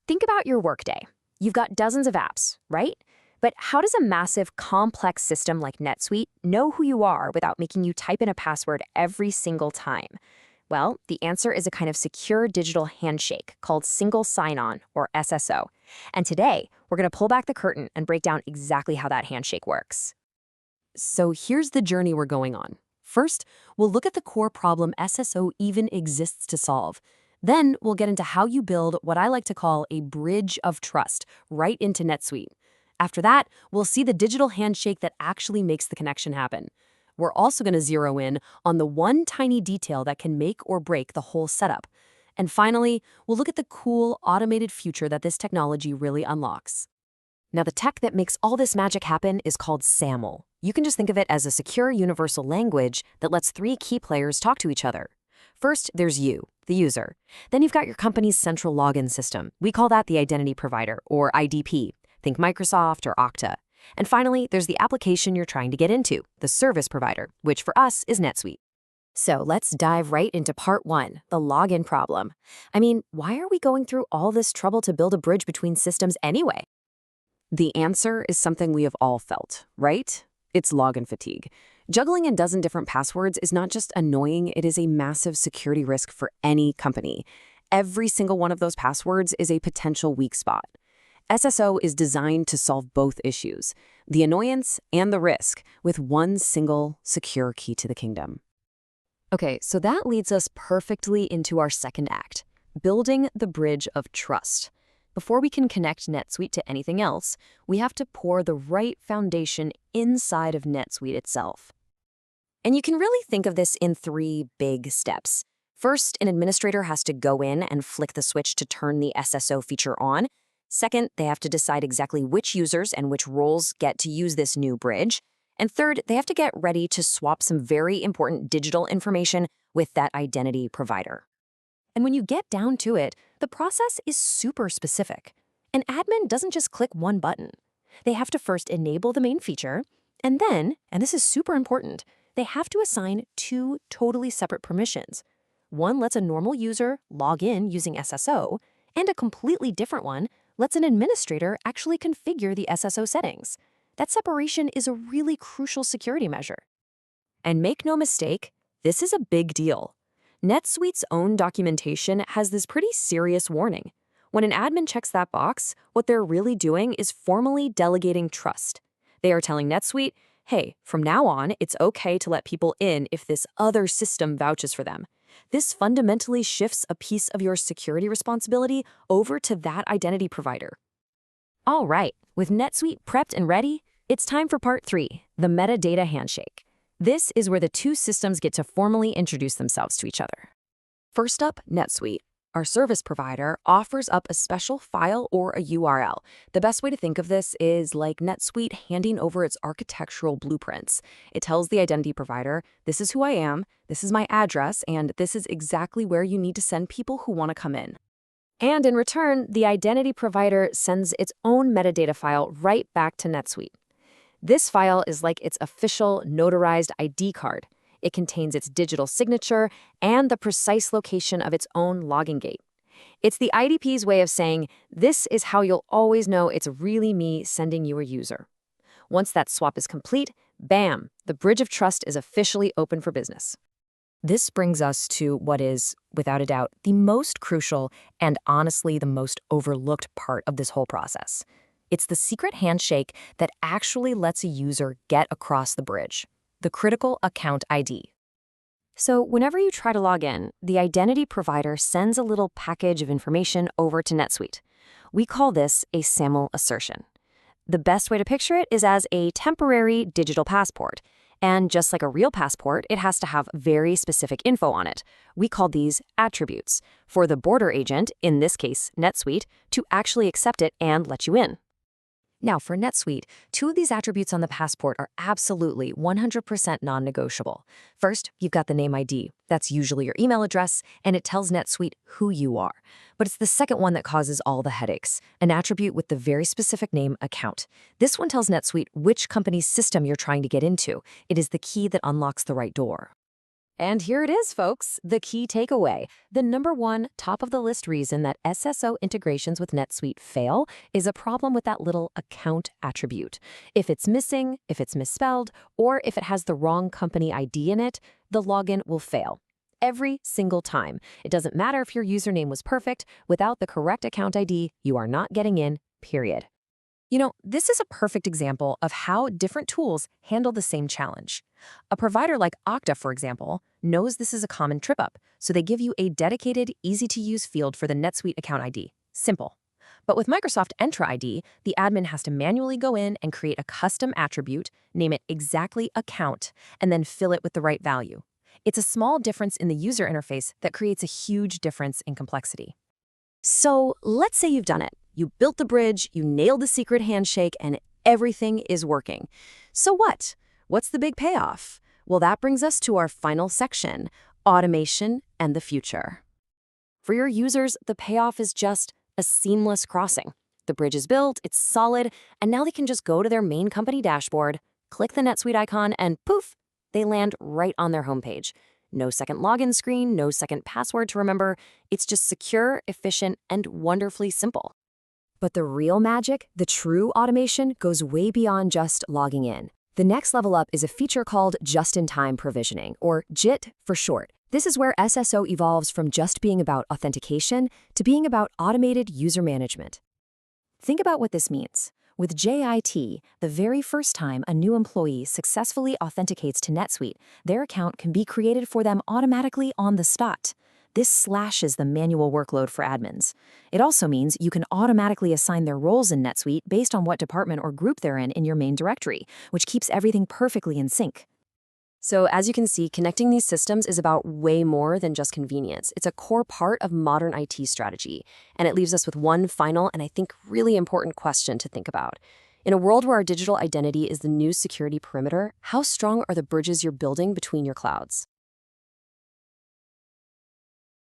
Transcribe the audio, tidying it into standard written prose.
Think about your workday. You've got dozens of apps, right? But how does a massive, complex system like NetSuite know who you are without making you type in a password every single time? Well, the answer is a kind of secure digital handshake called Single Sign-On, or SSO. And today, we're going to pull back the curtain and break down exactly how that handshake works. So here's the journey we're going on. First, we'll look at the core problem SSO even exists to solve. Then we'll get into how you build what I like to call a bridge of trust right into NetSuite. After that, we'll see the digital handshake that actually makes the connection happen. We're also going to zero in on the one tiny detail that can make or break the whole setup. And finally, we'll look at the cool, automated future that this technology really unlocks. Now, the tech that makes all this magic happen is called SAML. You can just think of it as a secure universal language that lets three key players talk to each other. First, there's you, the user. Then you've got your company's central login system. We call that the identity provider, or IDP. Think Microsoft or Okta. And finally, there's the application you're trying to get into, the service provider, which for us is NetSuite. So let's dive right into part one, the login problem. I mean, why are we going through all this trouble to build a bridge between systems anyway? The answer is something we have all felt, right? It's login fatigue. Juggling a dozen different passwords is not just annoying, it is a massive security risk for any company. Every single one of those passwords is a potential weak spot. SSO is designed to solve both issues, the annoyance and the risk, with one single secure key to the kingdom. Okay, so that leads us perfectly into our second act, building the bridge of trust. Before we can connect NetSuite to anything else, we have to pour the right foundation inside of NetSuite itself. And you can really think of this in three big steps. First, an administrator has to go in and flick the switch to turn the SSO feature on. Second, they have to decide exactly which users and which roles get to use this new bridge. And third, they have to get ready to swap some very important digital information with that identity provider. And when you get down to it, the process is super specific. An admin doesn't just click one button. They have to first enable the main feature, and then, and this is super important, they have to assign two totally separate permissions. One lets a normal user log in using SSO, and a completely different one lets an administrator actually configure the SSO settings. That separation is a really crucial security measure. And make no mistake, this is a big deal. NetSuite's own documentation has this pretty serious warning. When an admin checks that box, what they're really doing is formally delegating trust. They are telling NetSuite, hey, from now on, it's okay to let people in if this other system vouches for them. This fundamentally shifts a piece of your security responsibility over to that identity provider. All right, with NetSuite prepped and ready, it's time for part three, the metadata handshake. This is where the two systems get to formally introduce themselves to each other. First up, NetSuite. Our service provider offers up a special file or a URL. The best way to think of this is like NetSuite handing over its architectural blueprints. It tells the identity provider, this is who I am, this is my address, and this is exactly where you need to send people who want to come in. And in return, the identity provider sends its own metadata file right back to NetSuite. This file is like its official notarized ID card. It contains its digital signature and the precise location of its own login gate. It's the IDP's way of saying, this is how you'll always know it's really me sending you a user. Once that swap is complete, bam, the bridge of trust is officially open for business. This brings us to what is, without a doubt, the most crucial and honestly the most overlooked part of this whole process. It's the secret handshake that actually lets a user get across the bridge, the critical account ID. So whenever you try to log in, the identity provider sends a little package of information over to NetSuite. We call this a SAML assertion. The best way to picture it is as a temporary digital passport. And just like a real passport, it has to have very specific info on it. We call these attributes for the border agent, in this case NetSuite, to actually accept it and let you in. Now, for NetSuite, two of these attributes on the passport are absolutely 100% non-negotiable. First, you've got the name ID. That's usually your email address, and it tells NetSuite who you are. But it's the second one that causes all the headaches, an attribute with the very specific name account. This one tells NetSuite which company's system you're trying to get into. It is the key that unlocks the right door. And here it is, folks, the key takeaway. The number one top of the list reason that SSO integrations with NetSuite fail is a problem with that little account attribute. If it's missing, if it's misspelled, or if it has the wrong company ID in it, the login will fail. Every single time. It doesn't matter if your username was perfect, without the correct account ID, you are not getting in, period. This is a perfect example of how different tools handle the same challenge. A provider like Okta, for example, knows this is a common trip-up, so they give you a dedicated, easy-to-use field for the NetSuite account ID. Simple. But with Microsoft Entra ID, the admin has to manually go in and create a custom attribute, name it exactly account, and then fill it with the right value. It's a small difference in the user interface that creates a huge difference in complexity. So let's say you've done it. You built the bridge, you nailed the secret handshake, and everything is working. So what? What's the big payoff? Well, that brings us to our final section, automation and the future. For your users, the payoff is just a seamless crossing. The bridge is built, it's solid, and now they can just go to their main company dashboard, click the NetSuite icon, and poof, they land right on their homepage. No second login screen, no second password to remember. It's just secure, efficient, and wonderfully simple. But the real magic, the true automation, goes way beyond just logging in. The next level up is a feature called just-in-time provisioning, or JIT for short. This is where SSO evolves from just being about authentication to being about automated user management. Think about what this means. With JIT, the very first time a new employee successfully authenticates to NetSuite, their account can be created for them automatically on the spot. This slashes the manual workload for admins. It also means you can automatically assign their roles in NetSuite based on what department or group they're in your main directory, which keeps everything perfectly in sync. So as you can see, connecting these systems is about way more than just convenience. It's a core part of modern IT strategy. And it leaves us with one final and I think really important question to think about. In a world where our digital identity is the new security perimeter, how strong are the bridges you're building between your clouds?